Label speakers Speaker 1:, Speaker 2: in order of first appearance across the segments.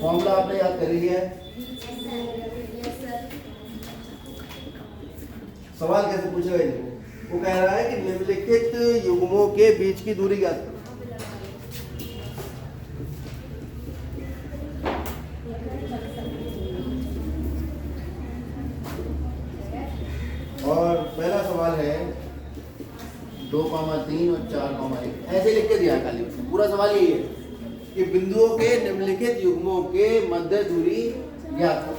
Speaker 1: Formula आपने याद कर लिया है। सवाल कैसे पूछेगा देखो, वो कह रहा है कि निम्नलिखित युग्मों के बीच की दूरी ज्ञात करो। और पहला सवाल है 2,3 और 4,1 ऐसे लिख के दिया है खाली। पूरा सवाल यही है कि बिंदुओं के निम्नलिखित युग्मों के मध्य दूरी ज्ञात करो।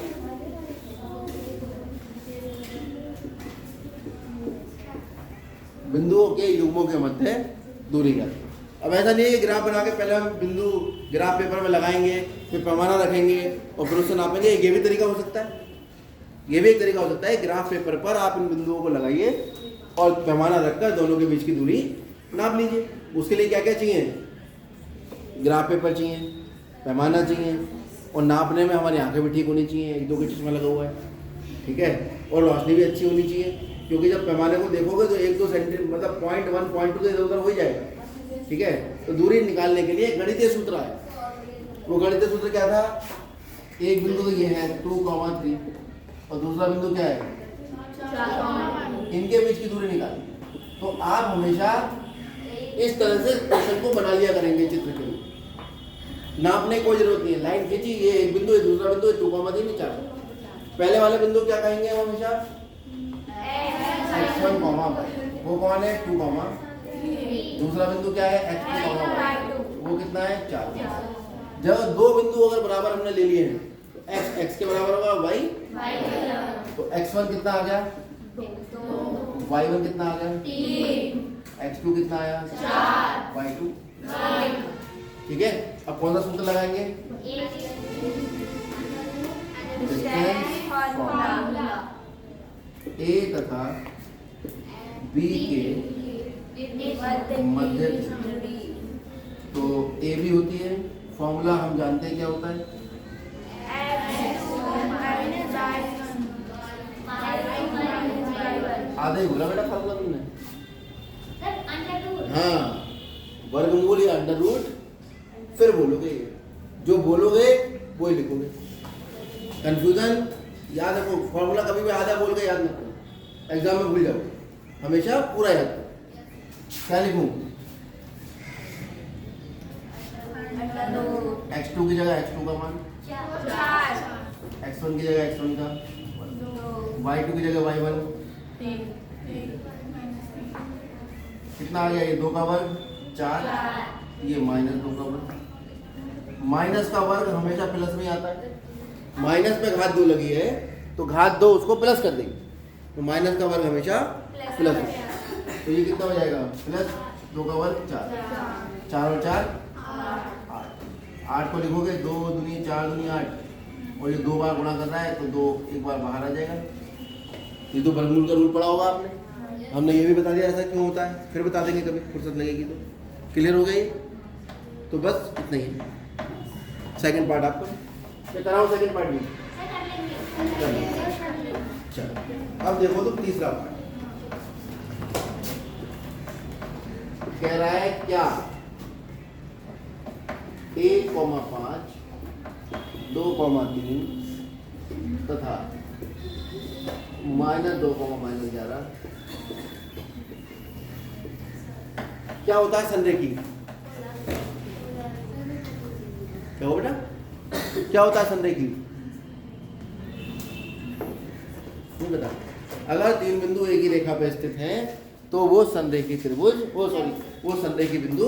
Speaker 1: बिंदुओं के युग्मों के मध्य दूरी ज्ञात करो। अब ऐसा नहीं है कि ग्राफ बना के पहले हम बिंदु ग्राफ पेपर में लगाएंगे, फिर पैमाना रखेंगे और फिर उससे नापेंगे। ये भी तरीका हो सकता है, ये भी एक तरीका हो सकता है। ग्राफ पेपर पर आप इन बिंदुओं को लगाइए और पैमाना रखकर दोनों के बीच की दूरी नाप लीजिए। उसके लिए क्या क्या चाहिए? ग्राफ पेपर चाहिए, पैमाना चाहिए और नापने में हमारी आंखें भी ठीक होनी चाहिए, 1-2 के चश्मा लगा हुआ है, ठीक है, और रोशनी भी अच्छी होनी चाहिए। क्योंकि जब पैमाने को देखोगे तो 1-2 सेंटीमीटर मतलब 0.1 0.2 से इधर उधर हो ही जाएगा, ठीक है। तो दूरी निकालने के लिए गणितीय सूत्र है। वो गणितीय सूत्र क्या था? एक बिंदु तो ये है 2,3 और दूसरा बिंदु क्या है? इनके बीच की दूरी निकालनी। तो आप हमेशा इस तरह से क्वेश्चन को बना लिया करेंगे चित्र के लिए। नापने की कोई जरूरत नहीं है। लाइन खींची, ये एक बिंदु है, दूसरा बिंदु है, 2,3 4। पहले वाले बिंदु क्या कहेंगे हम हमेशा? x1, वो कौन है? 2, दूसरा बिंदु क्या है? x2, वो कितना है? 4। जब दो बिंदु अगर बराबर हमने ले लिए हैं तो x के बराबर होगा y, तो x1 कितना आ गया? y1 कितना आ गया? x2 कितना आया? 4, y2। ठीक है, अब कौन सा सूत्र लगाएंगे? डिस्टेंस फॉर्मूला a तथा b के मध्य दूरी। तो a भी होती है, फॉर्मूला हम जानते हैं क्या होता है? आधा ही बोला बेटा फॉर्मूला तुमने। हाँ, वर्गमूल या अंडर रूट, फिर बोलोगे, जो बोलोगे वो ही लिखोगे। कंफ्यूजन याद रखो, फॉर्मूला कभी भी आधा बोल के याद मत करो, एग्जाम में भूल जाओगे। हमेशा पूरा याद करो। क्या लिखूं? x2 की जगह x2 का मान, x1 की जगह x1 का, y2 की जगह y1। कितना आ गया? ये 2 का वर्ग 4, ये -2 का वर्ग। माइनस का वर्ग हमेशा प्लस में आता है। माइनस में घात 2 लगी है तो घात 2 उसको प्लस कर देंगे, तो माइनस का वर्ग हमेशा प्लस में। तो ये कितना हो जाएगा? +2 का वर्ग 4, 4 और 4 8। 8 को लिखोगे 2 दूनी 4 दूनी 8, और ये 2 बार गुणा कर रहा है तो 2 एक बार बाहर आ जाएगा। ये तो वर्गमूल का रूल पढ़ा होगा आपने, हमने ये भी बता दिया ऐसा क्यों होता है, फिर बता देंगे कभी फुर्सत लगेगी तो। क्लियर हो गई? तो बस इतना ही है। सेकंड पार्ट आपको मैं कराऊँ? सेकंड पार्ट भी चलो। अब देखो तो तीसरा पार्ट कह रहा है क्या 1,5, 2,3 तथा -2,-11 क्या होता है संरेखी? क्या हो बेटा? क्या होता है संरेखी? नहीं बता। अगर 3 बिंदु एक ही रेखा पर स्थित हैं तो वो संरेखी त्रिभुज, वो संरेखी बिंदु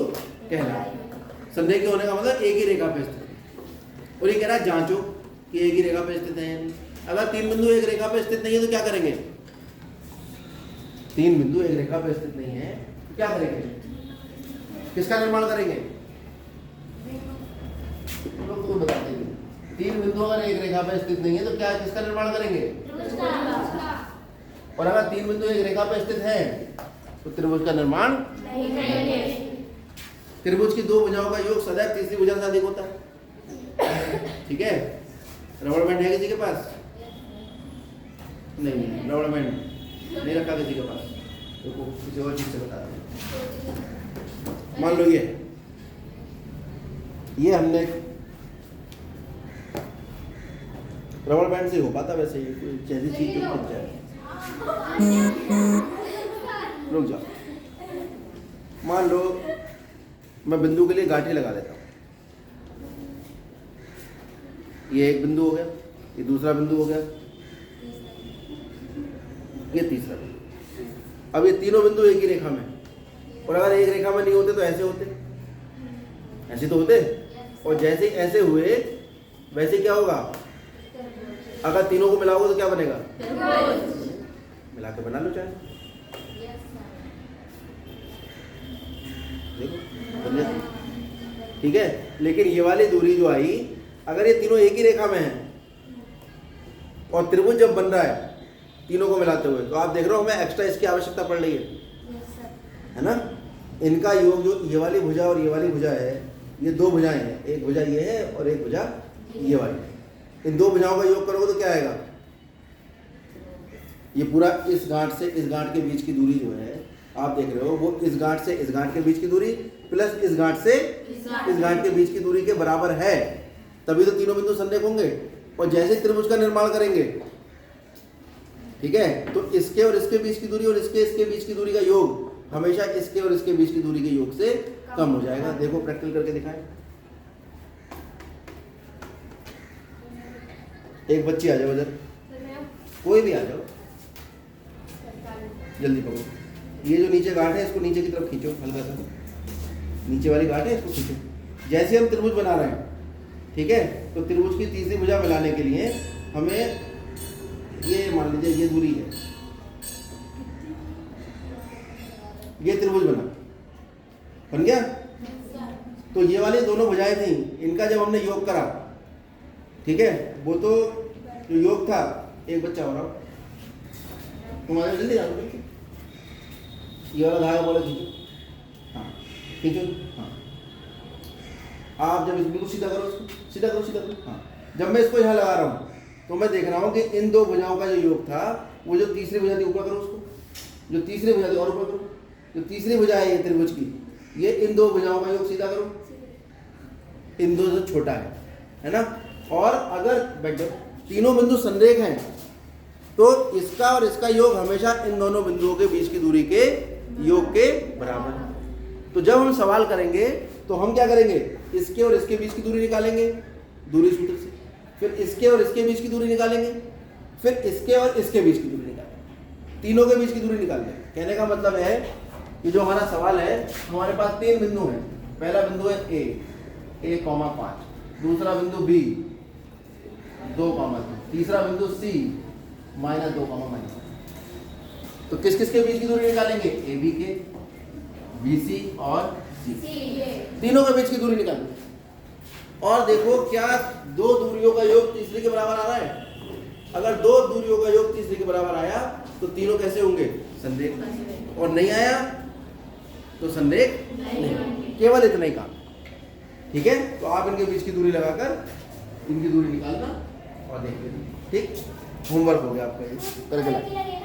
Speaker 1: कहलाते। संरेखी होने का मतलब एक ही रेखा पर स्थित है। और ये कह रहा है जांचो कि एक ही रेखा पर स्थित है। अगर 3 बिंदु एक रेखा पर स्थित नहीं है तो क्या करेंगे? 3 बिंदु एक रेखा पर स्थित नहीं है तो क्या करेंगे? किसका निर्माण करेंगे? तो बताते हैं 3 बिंदु अगर एक रेखा पर स्थित नहीं है तो क्या किसका निर्माण करेंगे? और अगर 3 बिंदु एक रेखा पर स्थित है तो त्रिभुज का निर्माण नहीं। त्रिभुज की 2 भुजाओं का योग सदैव तीसरी भुजा से अधिक होता है। ठीक है, रबड़ बैंड है किसी के पास? नहीं, रबड़ बैंड नहीं रखा किसी के पास। देखो किसी और चीज से बता दें। मान लो ये हमने रबड़ बैंड से हो पाता वैसे ही, कोई जैसी चीज जो खिंच जाए। रुक जाओ, मान लो मैं बिंदु के लिए गांठी लगा देता हूँ। ये एक बिंदु हो गया, ये दूसरा बिंदु हो गया, ये तीसरा बिंदु। अब ये तीनों बिंदु एक ही रेखा में, और अगर एक रेखा में नहीं होते तो ऐसे होते, ऐसे तो होते, और जैसे ऐसे हुए वैसे क्या होगा, अगर तीनों को मिलाओगे तो क्या बनेगा, मिला के बना लो चाहे, देखो बन जाती। ठीक है, लेकिन ये वाली दूरी जो आई, अगर ये तीनों एक ही रेखा में है और त्रिभुज जब बन रहा है तीनों को मिलाते हुए, तो आप देख रहे हो हमें एक्स्ट्रा इसकी आवश्यकता पड़ रही है ना। इनका योग जो ये वाली भुजा और ये वाली भुजा है, ये दो भुजाएं हैं, एक भुजा ये है और एक भुजा ये वाली। इन दो भुजाओं का योग करोगे तो क्या आएगा, ये पूरा इस गांठ से इस गांठ के बीच की दूरी जो है आप देख रहे हो, वो इस गांठ से इस गांठ के बीच की दूरी प्लस इस गांठ से इस गांठ के बीच की दूरी के बराबर है, तभी तो तीनों बिंदु संरेख होंगे। और जैसे त्रिभुज का निर्माण करेंगे, ठीक है, तो इसके और इसके बीच की दूरी और इसके बीच की दूरी का योग हमेशा इसके और इसके बीच की दूरी के योग से कम हो जाएगा। देखो प्रैक्टिकल करके दिखाएं। एक बच्ची आ जाओ इधर, कोई भी आ जाओ, जल्दी पकड़ो। ये जो नीचे गांठ है इसको नीचे की तरफ खींचो, हल्का सा नीचे वाली गांठ है इसको खींचो। जैसे हम त्रिभुज बना रहे हैं, ठीक है, तो त्रिभुज की तीसरी भुजा मिलाने के लिए हमें ये मान लीजिए ये दूरी है, ये त्रिभुज बन गया। तो ये वाली दोनों भुजाएं थी, इनका जब हमने योग करा, ठीक है, वो तो जो योग था, एक बच्चा हो रहा तुम्हारे जल्दी आ जाओ, ये वाला धागा बोला खींचो, हाँ खींचो, हाँ आप जब बिल्कुल सीधा करो, इसको सीधा करो, हाँ। जब मैं इसको यहाँ लगा रहा हूँ तो मैं देख रहा हूँ कि इन दो भुजाओं का जो योग था, वो जो तीसरी भुजा थी ऊपर करो उसको, जो तीसरी भुजा थी और ऊपर करो, जो तीसरी भुजा है ये त्रिभुज की, ये इन दो भुजाओं का योग सीधा करो, इन दो से छोटा है ना। और अगर तीनों बिंदु संरेख हैं तो इसका और इसका योग हमेशा इन दोनों बिंदुओं के बीच की दूरी के योग के बराबर है। तो जब हम सवाल करेंगे तो हम क्या करेंगे, इसके और इसके बीच की दूरी निकालेंगे दूरी सूत्र से, फिर इसके और इसके बीच की दूरी निकालेंगे, फिर इसके और इसके बीच की दूरी निकालेंगे, तीनों के बीच की दूरी निकालेंगे। कहने का मतलब है कि जो हमारा सवाल है, हमारे पास तीन बिंदु हैं। पहला बिंदु है ए 5, दूसरा बिंदु बी 2, तीसरा बिंदु सी -2, तो किस किस के बीच की दूरी निकालेंगे, ए बी के, बी सी और सी, तीनों के बीच की दूरी निकालेंगे। और देखो क्या दो दूरियों का योग तीसरी के बराबर आ रहा है। अगर दो दूरियों का योग तीसरी के बराबर आया तो तीनों कैसे होंगे, संरेख, और नहीं आया तो संरेख नहीं। केवल इतना ही काम, ठीक है। तो आप इनके बीच की दूरी लगाकर इनकी दूरी निकालना और देख लेना, ठीक। होमवर्क हो गया आपका, करके लाइए।